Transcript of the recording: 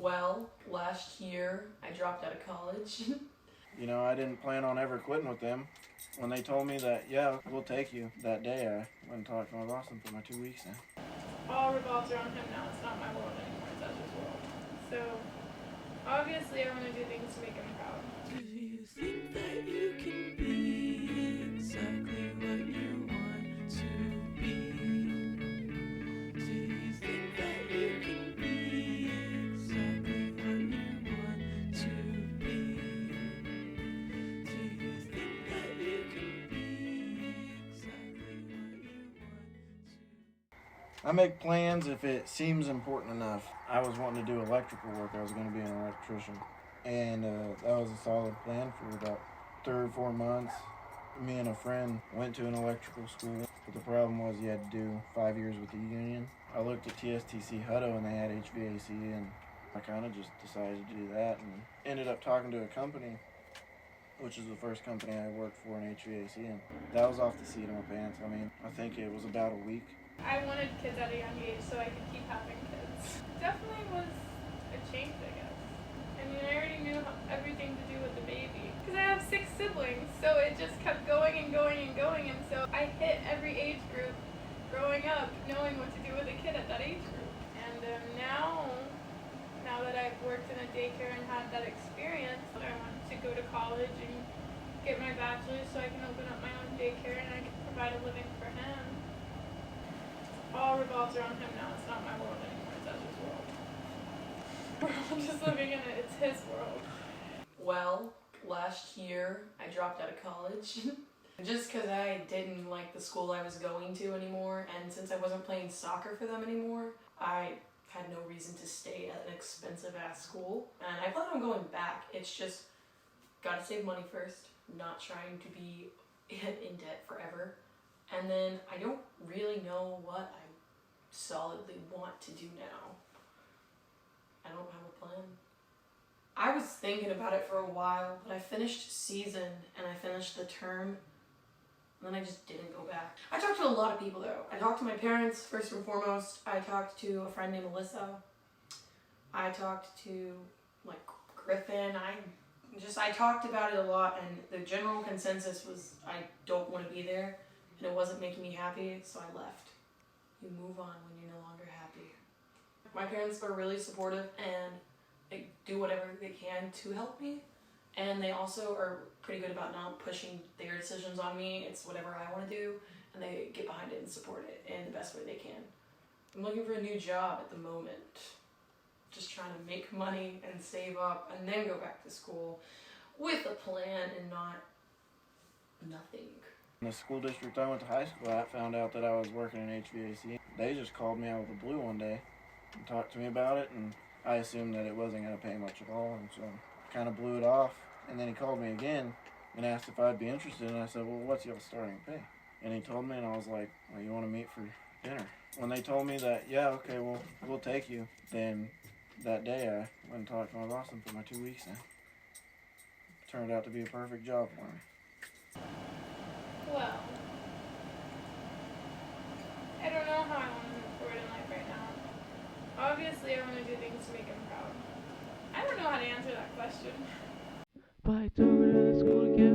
Well, last year I dropped out of college. You know, I didn't plan on ever quitting with them. When they told me that, yeah, we'll take you, that day I went and talked to my boss and put my 2 weeks in. All revolves around him now. It's not my world anymore. It's Ezra's world. So, obviously, I want to do things to make him proud. Do you think that you can be exactly what you want to be? Do you think that you can be exactly what you want to be? Do you think that you can be exactly what you want to? I make plans if it seems important enough. I was wanting to do electrical work. I was going to be an electrician. And that was a solid plan for about 3 or 4 months. Me and a friend went to an electrical school, but the problem was you had to do 5 years with the union. I looked at TSTC Hutto and they had HVAC, and I kind of just decided to do that and ended up talking to a company, which is the first company I worked for in HVAC, and that was off the seat of my pants. I mean, I think it was about a week. I wanted kids at a young age so I could keep having kids. Definitely was a change, I guess. I mean, I already knew everything to do with the baby. Because I have 6 siblings, so it just kept going and going and going. And so I hit every age group growing up, knowing what to do with a kid at that age group. And now that I've worked in a daycare and had that experience, I want to go to college and get my bachelor's so I can open up my own daycare and I can provide a living for him. All revolves around him now. It's not my world anymore. It's Ezra's world. We're all just living in it. It's his world. Well, last year I dropped out of college just because I didn't like the school I was going to anymore, and since I wasn't playing soccer for them anymore, I had no reason to stay at an expensive ass school, and I plan on going back. It's just gotta save money first, not trying to be in debt forever, and then I don't really know what I solidly want to do now. I don't have a plan. I was thinking about it for a while, but I finished season and I finished the term, and then I just didn't go back. I talked to a lot of people though. I talked to my parents first and foremost. I talked to a friend named Melissa. I talked to like Griffin. I talked about it a lot, and the general consensus was I don't want to be there and it wasn't making me happy, so I left. You move on when you're no longer happy. My parents are really supportive and they do whatever they can to help me, and they also are pretty good about not pushing their decisions on me. It's whatever I want to do, and they get behind it and support it in the best way they can. I'm looking for a new job at the moment, just trying to make money and save up and then go back to school with a plan and not nothing. In the school district I went to high school at found out that I was working in HVAC. They just called me out of the blue one day and talked to me about it, and I assumed that it wasn't going to pay much at all, and so I kind of blew it off. And then he called me again and asked if I'd be interested, and I said, well, what's y'all starting pay? And he told me, and I was like, well, you want to meet for dinner? When they told me that, yeah, okay, well, we'll take you, then that day I went and talked to my boss and put my 2 weeks in. Turned out to be a perfect job for me. Well, I don't know how I want to move forward in life right now. Obviously, I want to do things to make him proud. I don't know how to answer that question. Biked over to the school to get